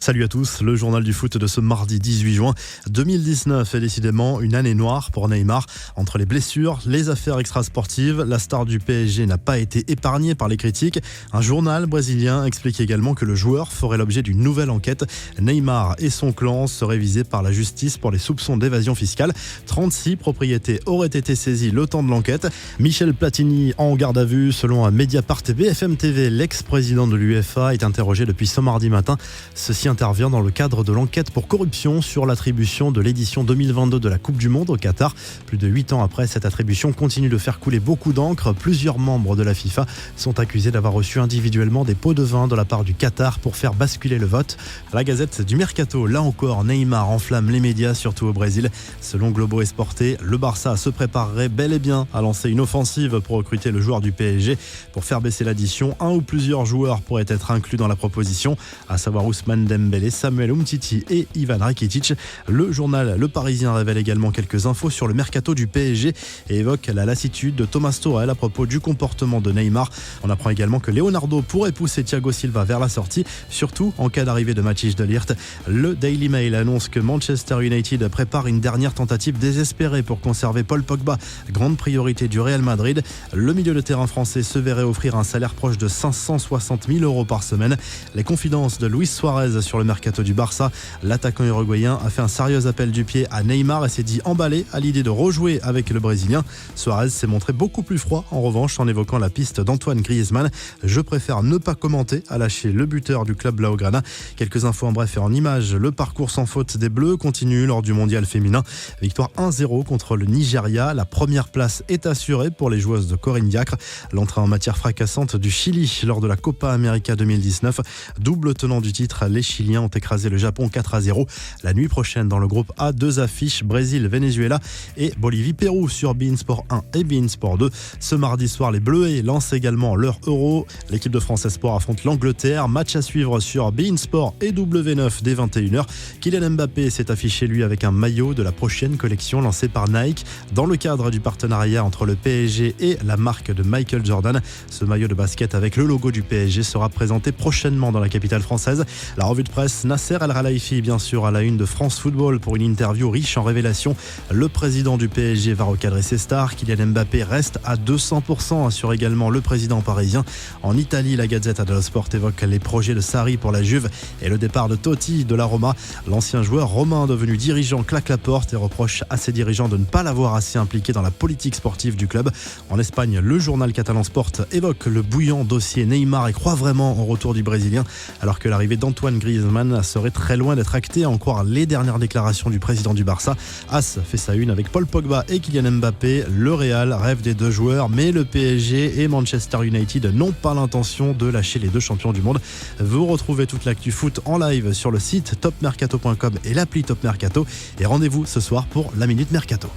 Salut à tous, le journal du foot de ce mardi 18 juin 2019 est décidément une année noire pour Neymar. Entre les blessures, les affaires extrasportives, la star du PSG n'a pas été épargnée par les critiques. Un journal brésilien explique également que le joueur ferait l'objet d'une nouvelle enquête. Neymar et son clan seraient visés par la justice pour les soupçons d'évasion fiscale. 36 propriétés auraient été saisies le temps de l'enquête. Michel Platini en garde à vue. Selon un Mediapart et BFM TV, l'ex-président de l'UEFA est interrogé depuis ce mardi matin. Ceci intervient dans le cadre de l'enquête pour corruption sur l'attribution de l'édition 2022 de la Coupe du Monde au Qatar. Plus de 8 ans après, cette attribution continue de faire couler beaucoup d'encre. Plusieurs membres de la FIFA sont accusés d'avoir reçu individuellement des pots de vin de la part du Qatar pour faire basculer le vote. La Gazette du Mercato, là encore, Neymar enflamme les médias, surtout au Brésil. Selon Globo Esporte, le Barça se préparerait bel et bien à lancer une offensive pour recruter le joueur du PSG. Pour faire baisser l'addition, un ou plusieurs joueurs pourraient être inclus dans la proposition, à savoir Ousmane Dembélé, Samuel Umtiti et Ivan Rakitic. Le journal Le Parisien révèle également quelques infos sur le mercato du PSG et évoque la lassitude de Thomas Tuchel à propos du comportement de Neymar. On apprend également que Leonardo pourrait pousser Thiago Silva vers la sortie, surtout en cas d'arrivée de Matthijs de Ligt. Le Daily Mail annonce que Manchester United prépare une dernière tentative désespérée pour conserver Paul Pogba, grande priorité du Real Madrid. Le milieu de terrain français se verrait offrir un salaire proche de 560 000 € par semaine. Les confidences de Luis Suarez sur le mercato du Barça. L'attaquant uruguayen a fait un sérieux appel du pied à Neymar et s'est dit emballé à l'idée de rejouer avec le Brésilien. Suarez s'est montré beaucoup plus froid en revanche en évoquant la piste d'Antoine Griezmann. Je préfère ne pas commenter, a lâché le buteur du club Blaugrana. Quelques infos en bref et en images. Le parcours sans faute des Bleus continue lors du mondial féminin. Victoire 1-0 contre le Nigeria. La première place est assurée pour les joueuses de Corinne Diacre. L'entrée en matière fracassante du Chili lors de la Copa América 2019. Double tenant du titre, les Chiliens ont écrasé le Japon 4-0. La nuit prochaine, dans le groupe A, 2 affiches, Brésil-Venezuela et Bolivie-Pérou sur beIN Sport 1 et beIN Sport 2. Ce mardi soir, les Bleuets lancent également leur Euro. L'équipe de France Espoir affronte l'Angleterre. Match à suivre sur beIN Sport et W9 dès 21h. Kylian Mbappé s'est affiché lui avec un maillot de la prochaine collection lancée par Nike dans le cadre du partenariat entre le PSG et la marque de Michael Jordan. Ce maillot de basket avec le logo du PSG sera présenté prochainement dans la capitale française. La revue de presse, Nasser El Khelaifi, bien sûr, à la une de France Football pour une interview riche en révélations. Le président du PSG va recadrer ses stars. Kylian Mbappé reste à 200%, assure également le président parisien. En Italie, la Gazzetta dello Sport évoque les projets de Sarri pour la Juve et le départ de Totti de la Roma. L'ancien joueur romain devenu dirigeant claque la porte et reproche à ses dirigeants de ne pas l'avoir assez impliqué dans la politique sportive du club. En Espagne, le journal catalan Sport évoque le bouillant dossier Neymar et croit vraiment au retour du Brésilien, alors que l'arrivée d'Antoine Griezmann serait très loin d'être actée, à en croire les dernières déclarations du président du Barça. AS fait sa une avec Paul Pogba et Kylian Mbappé. Le Real rêve des deux joueurs, mais le PSG et Manchester United n'ont pas l'intention de lâcher les deux champions du monde. Vous retrouvez toute l'actu foot en live sur le site topmercato.com et l'appli Top Mercato. Et rendez-vous ce soir pour la Minute Mercato.